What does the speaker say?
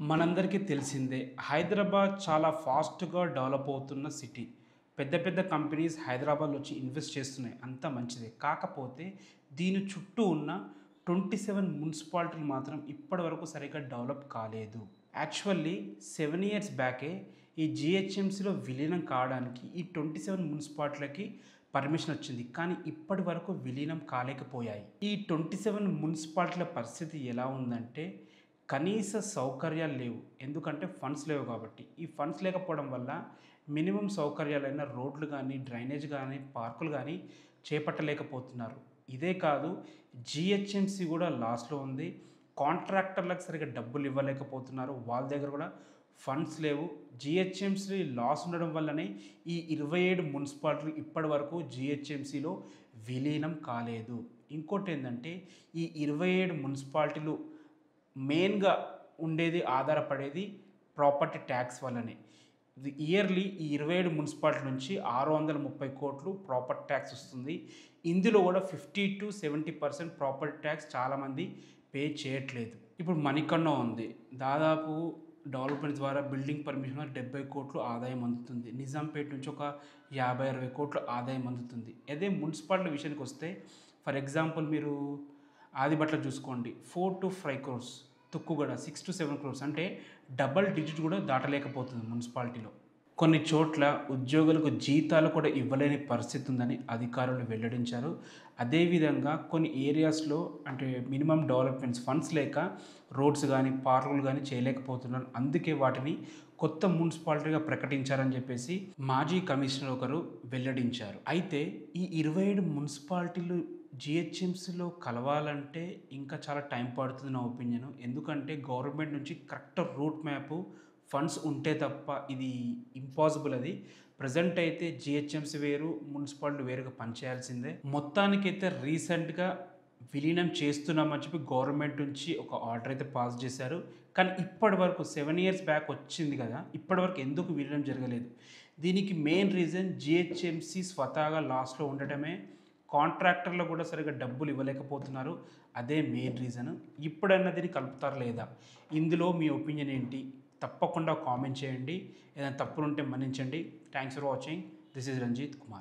మనందరికీ తెలిసిందే హైదరాబాద్ చాలా ఫాస్ట్‌గా డెవలప్ అవుతున్న సిటీ. పెద్ద పెద్ద కంపెనీస్ హైదరాబాద్‌లో వచ్చి ఇన్వెస్ట్ చేస్తున్నాయి. అంతా మంచిదే. కాకపోతే దీని చుట్టూ ఉన్న 27 మున్సిపాలిటీలు మాత్రం ఇప్పటివరకు సరిగ్గా డెవలప్ కాలేదు. యాక్చువల్లీ 7 ఇయర్స్ బ్యాకే ఈ జీహెచ్ఎంసీలో విలీనం కావడానికి ఈ 27 మున్సిపాలిటీలకి పర్మిషన్ వచ్చింది. కానీ ఇప్పటి వరకు విలీనం కాలేకపోయాయి. ఈ 27 మున్సిపాలిటీల పరిస్థితి ఎలా ఉందంటే కనీస సౌకర్యాలు లేవు. ఎందుకంటే ఫండ్స్ లేవు కాబట్టి. ఈ ఫండ్స్ లేకపోవడం వల్ల మినిమమ్ సౌకర్యాలైన రోడ్లు గానీ, డ్రైనేజ్ గానీ, పార్కులు గానీ చేపట్టలేకపోతున్నారు. ఇదే కాదు జీహెచ్ఎంసీ కూడా లాస్‌లో ఉంది. కాంట్రాక్టర్లకు సరిగ్గా డబ్బులు ఇవ్వలేకపోతున్నారు. వాళ్ళ దగ్గర కూడా ఫండ్స్ లేవు. జీహెచ్ఎంసీ లాస్ ఉండడం వల్లనే ఈ 27 మున్సిపాలిటీలు ఇప్పటివరకు జీహెచ్ఎంసీలో విలీనం కాలేదు. ఇంకోటేందంటే ఈ 27 మున్సిపాలిటీలు మెయిన్‌గా ఉండేది ఆధారపడేది ప్రాపర్టీ ట్యాక్స్ వల్లనే. ఇది ఇయర్‌లీ ఈ 27 మున్సిపాలిటీ నుంచి 630,00,00,000 ప్రాపర్టీ ట్యాక్స్ వస్తుంది. ఇందులో కూడా 50-70% ప్రాపర్టీ ట్యాక్స్ చాలామంది పే చేయట్లేదు. ఇప్పుడు మణికర్ణ ఉంది. దాదాపు డెవలప్‌మెంట్ ద్వారా బిల్డింగ్ పర్మిషన్ 70,00,00,000 ఆదాయం అందుతుంది. నిజాంపేట నుంచి ఒక 50-60,00,000 ఆదాయం అందుతుంది. అదే మున్సిపాలిటీ విషయానికొస్తే ఫర్ ఎగ్జాంపుల్ మీరు ఆదిబట్ల చూసుకోండి 4-5 క్రోర్స్, తుక్కుగూడ 6-7 క్రోర్స్ అంటే డబల్ డిజిట్ కూడా దాటలేకపోతుంది మున్సిపాలిటీలో. కొన్ని చోట్ల ఉద్యోగులకు జీతాలు కూడా ఇవ్వలేని పరిస్థితి ఉందని అధికారులు వెల్లడించారు. అదేవిధంగా కొన్ని ఏరియాస్‌లో అంటే మినిమమ్ డెవలప్‌మెంట్స్ ఫండ్స్ లేక రోడ్స్ గానీ, పార్కులు గానీ చేయలేకపోతున్నారు. అందుకే వాటిని కొత్త మున్సిపాలిటీగా ప్రకటించారని చెప్పేసి మాజీ కమిషనర్ ఒకరు వెల్లడించారు. అయితే ఈ 27 మున్సిపాలిటీలు జీహెచ్ఎంసీలో కలవాలంటే ఇంకా చాలా టైం పడుతుంది నా ఒపీనియన్. ఎందుకంటే గవర్నమెంట్ నుంచి కరెక్ట్ రూట్ మ్యాప్ ఫండ్స్ ఉంటే తప్ప ఇది ఇంపాసిబుల్ అది. ప్రెజెంట్ అయితే జీహెచ్ఎంసీ వేరు, మున్సిపాలిటీ వేరుగా పనిచేయాల్సిందే. మొత్తానికైతే రీసెంట్‌గా విలీనం చేస్తున్నామని చెప్పి గవర్నమెంట్ నుంచి ఒక ఆర్డర్ అయితే పాస్ చేశారు. కానీ ఇప్పటి వరకు 7 ఇయర్స్ బ్యాక్ వచ్చింది కదా! ఇప్పటివరకు ఎందుకు విలీనం జరగలేదు? దీనికి మెయిన్ రీజన్ జీహెచ్ఎంసీ స్వతహాగా లాస్‌లో ఉండటమే. కాంట్రాక్టర్లు కూడా సరిగ్గా డబ్బులు ఇవ్వలేకపోతున్నారు. అదే మెయిన్ రీజన్. ఇప్పుడన్నా దీన్ని కలుపుతారా లేదా? ఇందులో మీ ఒపీనియన్ ఏంటి? తప్పకుండా కామెంట్ చేయండి. ఏదైనా తప్పులుంటే మన్నించండి. Thanks for watching. This is Ranjith Kumar.